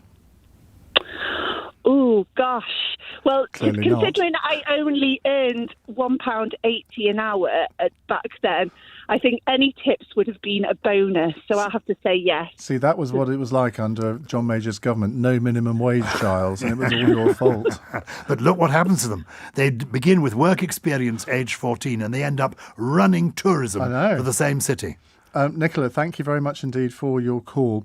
Oh, gosh. Well, Clearly considering I only earned £1.80 an hour back then, I think any tips would have been a bonus. So I have to say yes. See, that was what it was like under John Major's government. No minimum wage, Gyles, and it was all your fault. But look what happens to them. They begin with work experience, age 14, and they end up running tourism for the same city. Nicola, thank you very much indeed for your call.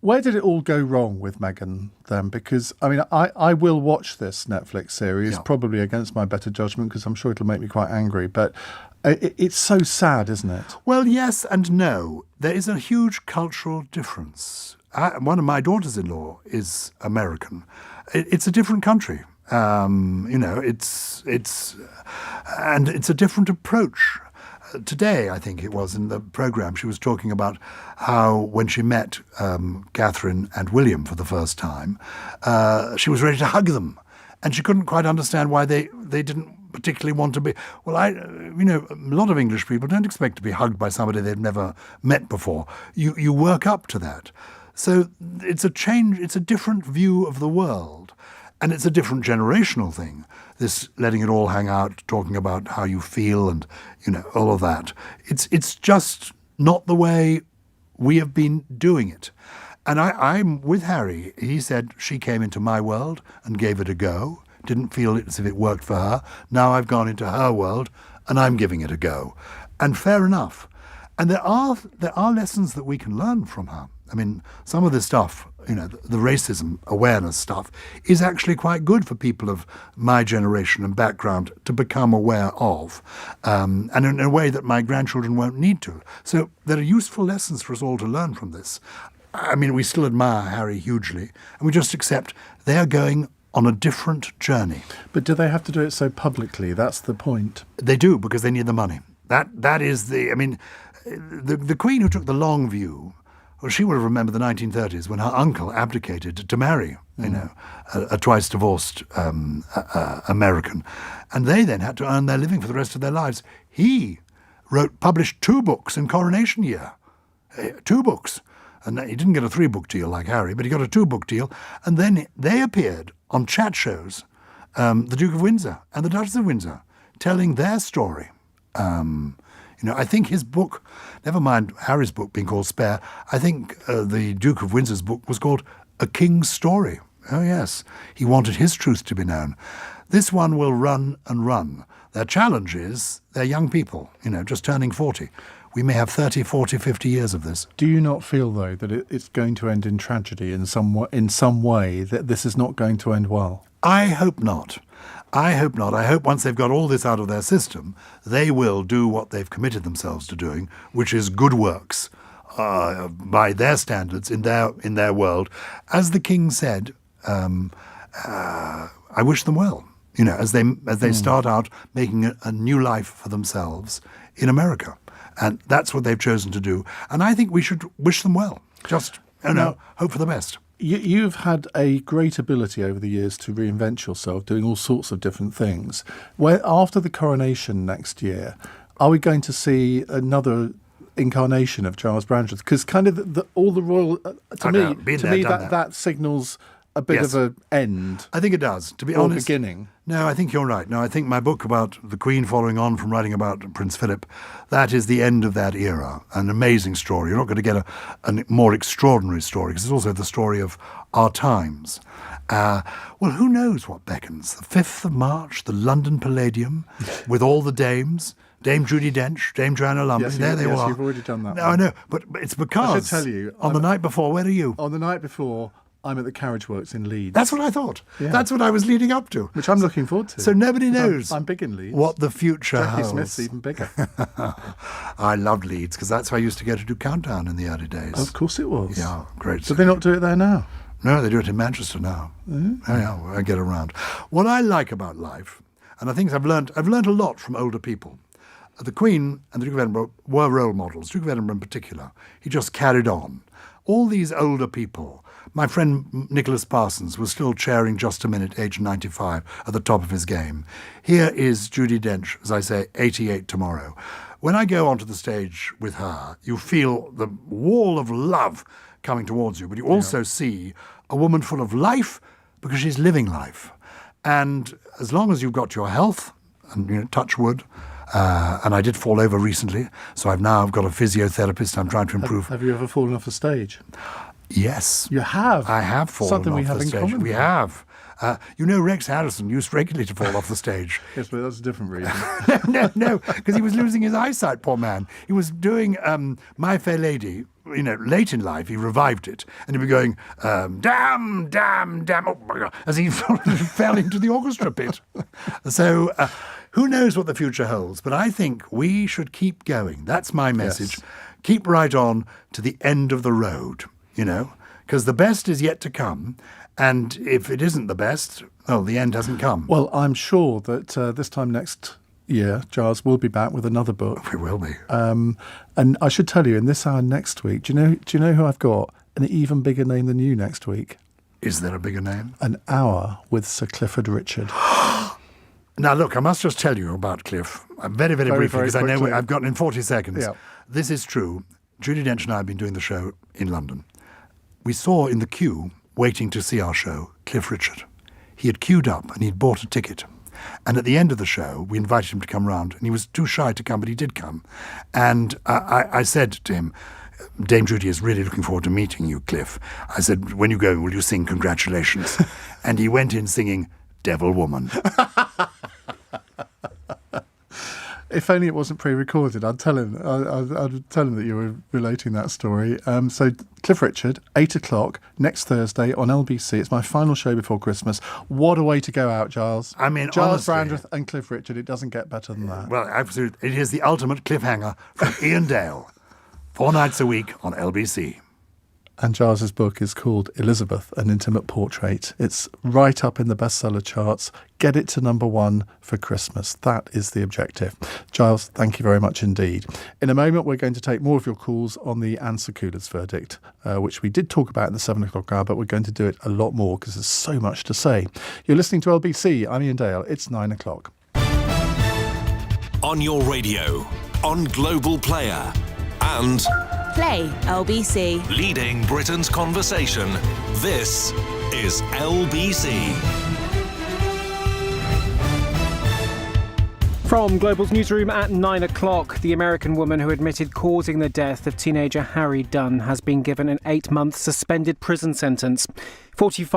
Where did it all go wrong with Meghan then? Because, I mean, I will watch this Netflix series, probably against my better judgment, because I'm sure it'll make me quite angry. But it's so sad, isn't it? Well, yes and no. There is a huge cultural difference. One of my daughters-in-law is American. It's a different country. It's a different approach. Today, I think it was, in the programme, she was talking about how when she met Catherine and William for the first time, she was ready to hug them. And she couldn't quite understand why they didn't particularly want to be. Well, a lot of English people don't expect to be hugged by somebody they've never met before. You work up to that. So it's a change, it's a different view of the world. And it's a different generational thing, this letting it all hang out, talking about how you feel and, all of that. It's just not the way we have been doing it. And I'm with Harry. He said she came into my world and gave it a go, didn't feel as if it worked for her. Now I've gone into her world and I'm giving it a go. And fair enough. And there are lessons that we can learn from her. I mean, some of this stuff, the racism awareness stuff, is actually quite good for people of my generation and background to become aware of, and in a way that my grandchildren won't need to. So there are useful lessons for us all to learn from this. I mean, we still admire Harry hugely, and we just accept they are going on a different journey. But do they have to do it so publicly? That's the point. They do, because they need the money. That is the... I mean, the Queen who took the long view... Well, she would have remembered the 1930s when her uncle abdicated to marry, a twice divorced American. And they then had to earn their living for the rest of their lives. He published 2 books in coronation year. 2 books. And he didn't get a 3-book deal like Harry, but he got a 2-book deal. And then they appeared on chat shows, the Duke of Windsor and the Duchess of Windsor, telling their story. I think his book, never mind Harry's book being called Spare, I think the Duke of Windsor's book was called A King's Story. Oh, yes. He wanted his truth to be known. This one will run and run. Their challenge is they're young people, just turning 40. We may have 30, 40, 50 years of this. Do you not feel, though, that it's going to end in tragedy in some way, that this is not going to end well? I hope not. I hope not. I hope once they've got all this out of their system, they will do what they've committed themselves to doing, which is good works by their standards in their world. As the King said, I wish them well. As they start out making a new life for themselves in America, and that's what they've chosen to do. And I think we should wish them well. Just hope for the best. You've had a great ability over the years to reinvent yourself, doing all sorts of different things. After the coronation next year, are we going to see another incarnation of Gyles Brandreth? Because kind of all the royal, that signals a bit of an end. I think it does, to be honest. Beginning. No, I think you're right. No, I think my book about the Queen following on from writing about Prince Philip, that is the end of that era. An amazing story. You're not going to get a more extraordinary story, because it's also the story of our times. Well, who knows what beckons? The 5th of March, the London Palladium, with all the dames. Dame Judi Dench, Dame Joanna Lumley, there they all are. You've already done that. No, I know, but it's because... I should tell you... On the night before, where are you? On the night before... I'm at the Carriage Works in Leeds. That's what I thought. Yeah. That's what I was leading up to. Which I'm looking forward to. So nobody knows. I'm big in Leeds. What the future Jackie holds. Smith's even bigger. I loved Leeds because that's where I used to go to do Countdown in the early days. Of course it was. Yeah, great. Do they not do it there now? No, they do it in Manchester now. Mm-hmm. Oh, yeah, I get around. What I like about life, and I think I've learned a lot from older people. The Queen and the Duke of Edinburgh were role models. Duke of Edinburgh in particular. He just carried on. All these older people. My friend Nicholas Parsons was still chairing Just a Minute, age 95, at the top of his game. Here is Judi Dench, as I say, 88 tomorrow. When I go onto the stage with her, you feel the wall of love coming towards you, but you also see a woman full of life because she's living life. And as long as you've got your health, and touch wood, and I did fall over recently, so I've got a physiotherapist I'm trying to improve. Have you ever fallen off the stage? Yes. You have? I have fallen Something off we have the in stage. common. We have. Rex Harrison used regularly to fall off the stage. Yes, but that's a different reason. No, because he was losing his eyesight, poor man. He was doing My Fair Lady, late in life, he revived it, and he'd be going, damn, oh my God, as he fell into the orchestra pit. So who knows what the future holds, but I think we should keep going. That's my message. Yes. Keep right on to the end of the road, because the best is yet to come. And if it isn't the best, well, the end hasn't come. Well, I'm sure that this time next year, Gyles will be back with another book. We will be. And I should tell you, in this hour next week, do you know who I've got? An even bigger name than you next week. Is there a bigger name? An hour with Sir Clifford Richard. Now, look, I must just tell you about Cliff, very, very briefly, because I know quickly. I've got in 40 seconds. Yeah. This is true. Judi Dench and I have been doing the show in London. We saw in the queue, waiting to see our show, Cliff Richard. He had queued up and he'd bought a ticket. And at the end of the show, we invited him to come round, and he was too shy to come, but he did come. And I said to him, Dame Judy is really looking forward to meeting you, Cliff. I said, when you go, will you sing Congratulations? And he went in singing Devil Woman. If only it wasn't pre-recorded, I'd tell him. I'd tell him that you were relating that story. So Cliff Richard, 8:00 next Thursday on LBC. It's my final show before Christmas. What a way to go out, Gyles. I mean, Gyles honestly, Brandreth and Cliff Richard. It doesn't get better than that. Well, absolutely. It is the ultimate cliffhanger from Iain Dale. 4 nights a week on LBC. And Giles's book is called Elizabeth, An Intimate Portrait. It's right up in the bestseller charts. Get it to number 1 for Christmas. That is the objective. Gyles, thank you very much indeed. In a moment, we're going to take more of your calls on the Anne Secoulas verdict, which we did talk about in the 7 o'clock hour, but we're going to do it a lot more because there's so much to say. You're listening to LBC. I'm Iain Dale. It's 9 o'clock. On your radio, on Global Player, and Play LBC. leading Britain's conversation. This is LBC. From Global's newsroom at 9 o'clock, the American woman who admitted causing the death of teenager Harry Dunn has been given an 8-month suspended prison sentence. 45